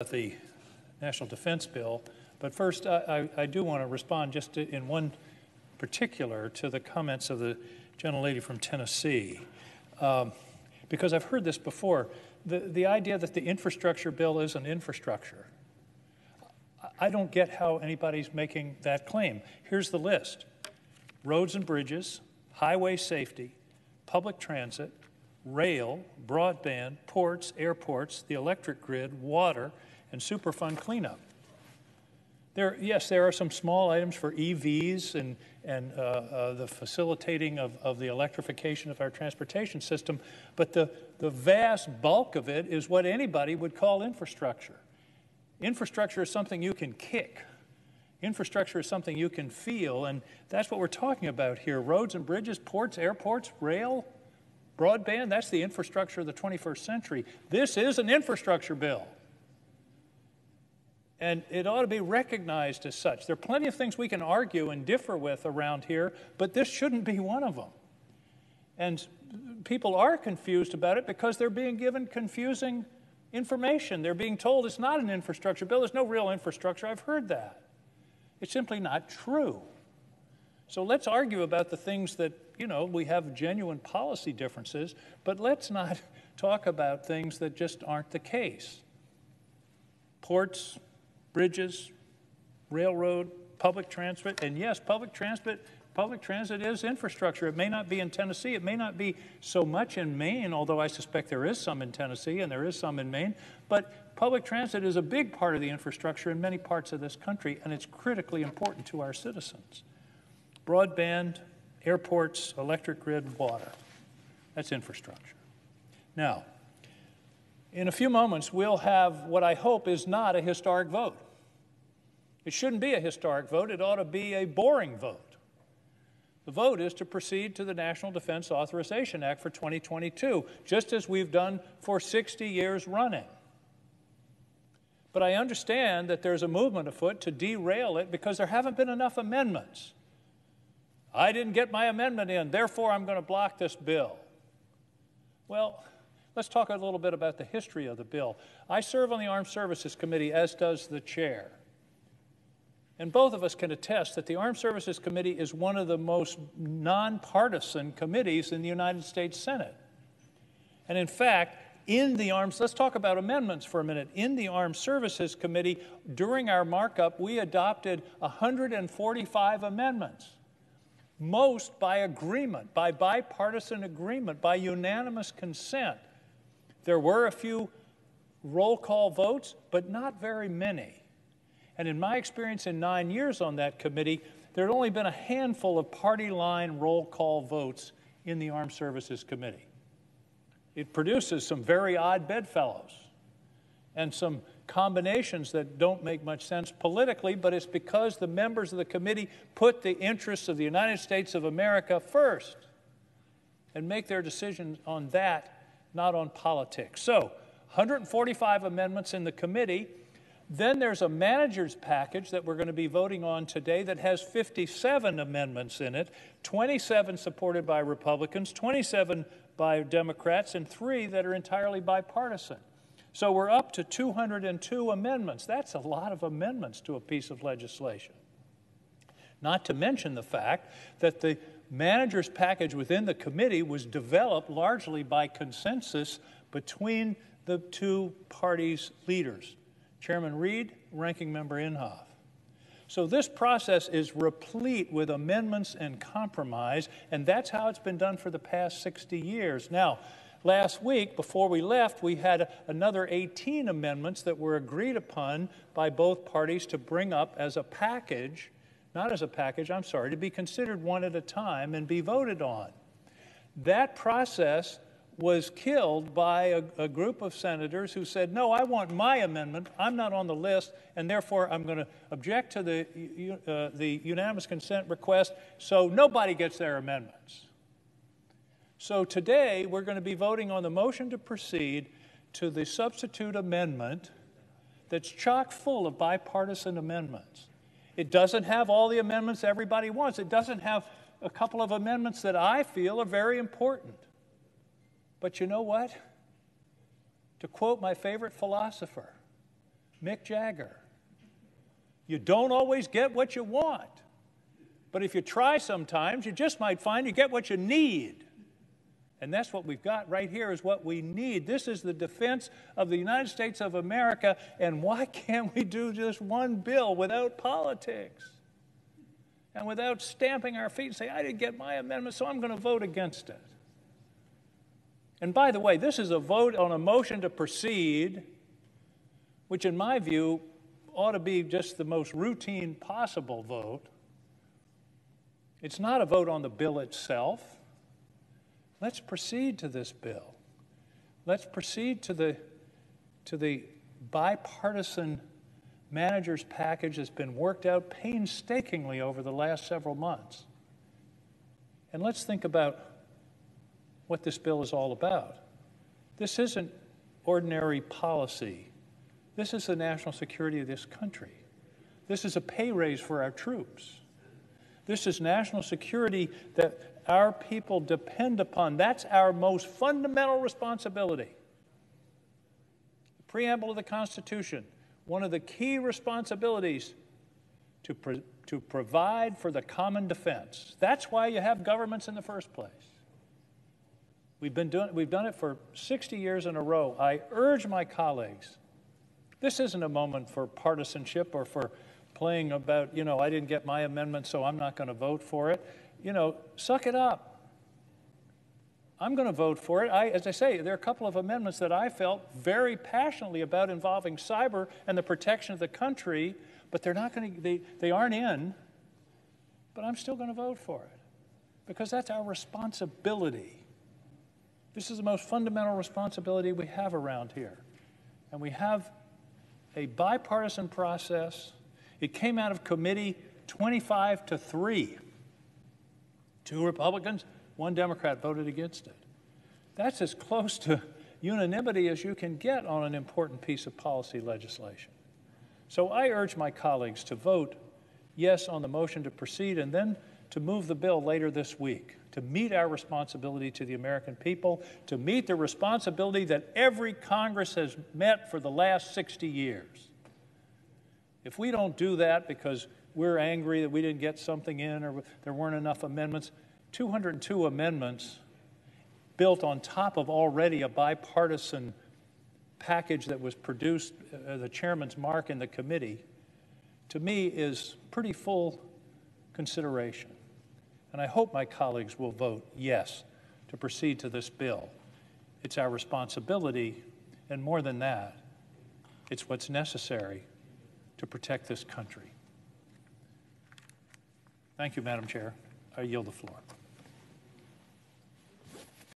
the National Defense Bill, but first I do want to respond just in one particular to the comments of the gentlelady from Tennessee, because I've heard this before, the idea that the infrastructure bill is an infrastructure. I don't get how anybody's making that claim. Here's the list: roads and bridges, highway safety, public transit, rail, broadband, ports, airports, the electric grid, water, and Superfund cleanup. Yes, there are some small items for EVs and the facilitating of the electrification of our transportation system, but the vast bulk of it is what anybody would call infrastructure. Infrastructure is something you can kick. Infrastructure is something you can feel, and that's what we're talking about here. Roads and bridges, ports, airports, rail, broadband, that's the infrastructure of the 21st century. This is an infrastructure bill. And it ought to be recognized as such. There are plenty of things we can argue and differ with around here, but this shouldn't be one of them. And people are confused about it because they're being given confusing information. They're being told it's not an infrastructure bill. There's no real infrastructure. I've heard that. It's simply not true. So let's argue about the things that, we have genuine policy differences, but let's not talk about things that just aren't the case. Ports, bridges, railroad, public transit, and yes, public transit is infrastructure. It may not be in Tennessee. It may not be so much in Maine, although I suspect there is some in Tennessee and there is some in Maine. But public transit is a big part of the infrastructure in many parts of this country, and it's critically important to our citizens. Broadband, airports, electric grid, water. That's infrastructure. Now, in a few moments, we'll have what I hope is not a historic vote. It shouldn't be a historic vote. It ought to be a boring vote. The vote is to proceed to the National Defense Authorization Act for 2022, just as we've done for 60 years running. But I understand that there's a movement afoot to derail it because there haven't been enough amendments. I didn't get my amendment in, therefore I'm going to block this bill. Well, let's talk a little bit about the history of the bill. I serve on the Armed Services Committee, as does the chair. And both of us can attest that the Armed Services Committee is one of the most nonpartisan committees in the United States Senate. And in fact, let's talk about amendments for a minute. In the Armed Services Committee, during our markup, we adopted 145 amendments. Most by agreement, by bipartisan agreement, by unanimous consent. There were a few roll call votes, but not very many. And in my experience in 9 years on that committee, there had only been a handful of party line roll call votes in the Armed Services Committee. It produces some very odd bedfellows and some combinations that don't make much sense politically, but it's because the members of the committee put the interests of the United States of America first and make their decisions on that, not on politics. So, 145 amendments in the committee. Then there's a manager's package that we're going to be voting on today that has 57 amendments in it, 27 supported by Republicans, 27 by Democrats, and 3 that are entirely bipartisan. So we're up to 202 amendments. That's a lot of amendments to a piece of legislation. Not to mention the fact that the manager's package within the committee was developed largely by consensus between the two parties' leaders, Chairman Reed, Ranking Member Inhofe. So this process is replete with amendments and compromise, and that's how it's been done for the past 60 years. Now, last week, before we left, we had another 18 amendments that were agreed upon by both parties to bring up as a package, not as a package, I'm sorry, to be considered one at a time and be voted on. That process was killed by a group of senators who said, no, I want my amendment, I'm not on the list, and therefore I'm going to object to the unanimous consent request, so nobody gets their amendments. So today we're going to be voting on the motion to proceed to the substitute amendment that's chock full of bipartisan amendments. It doesn't have all the amendments everybody wants. It doesn't have a couple of amendments that I feel are very important. But you know what? To quote my favorite philosopher, Mick Jagger. You don't always get what you want. But if you try sometimes, you just might find you get what you need. And that's what we've got right here is what we need. This is the defense of the United States of America. And why can't we do just one bill without politics? And without stamping our feet and say, I didn't get my amendment, so I'm going to vote against it. And by the way, this is a vote on a motion to proceed, which in my view ought to be just the most routine possible vote. It's not a vote on the bill itself. Let's proceed to this bill. Let's proceed to the bipartisan manager's package that's been worked out painstakingly over the last several months. And let's think about what this bill is all about. This isn't ordinary policy. This is the national security of this country. This is a pay raise for our troops. This is national security that our people depend upon. That's our most fundamental responsibility. The preamble of the Constitution, one of the key responsibilities to provide for the common defense. That's why you have governments in the first place. We've done it for 60 years in a row. I urge my colleagues, this isn't a moment for partisanship or for playing about, I didn't get my amendment, so I'm not going to vote for it. Suck it up. I'm going to vote for it. As I say, there are a couple of amendments that I felt very passionately about involving cyber and the protection of the country, but they aren't in, but I'm still going to vote for it because that's our responsibility. This is the most fundamental responsibility we have around here. And we have a bipartisan process. It came out of committee 25-3. 2 Republicans, 1 Democrat voted against it. That's as close to unanimity as you can get on an important piece of policy legislation. So I urge my colleagues to vote yes on the motion to proceed and then to move the bill later this week, to meet our responsibility to the American people, to meet the responsibility that every Congress has met for the last 60 years. If we don't do that because we're angry that we didn't get something in or there weren't enough amendments, 202 amendments built on top of already a bipartisan package that was produced, the chairman's mark in the committee, to me is pretty full consideration. And I hope my colleagues will vote yes to proceed to this bill. It's our responsibility, and more than that, it's what's necessary to protect this country. Thank you, Madam Chair. I yield the floor.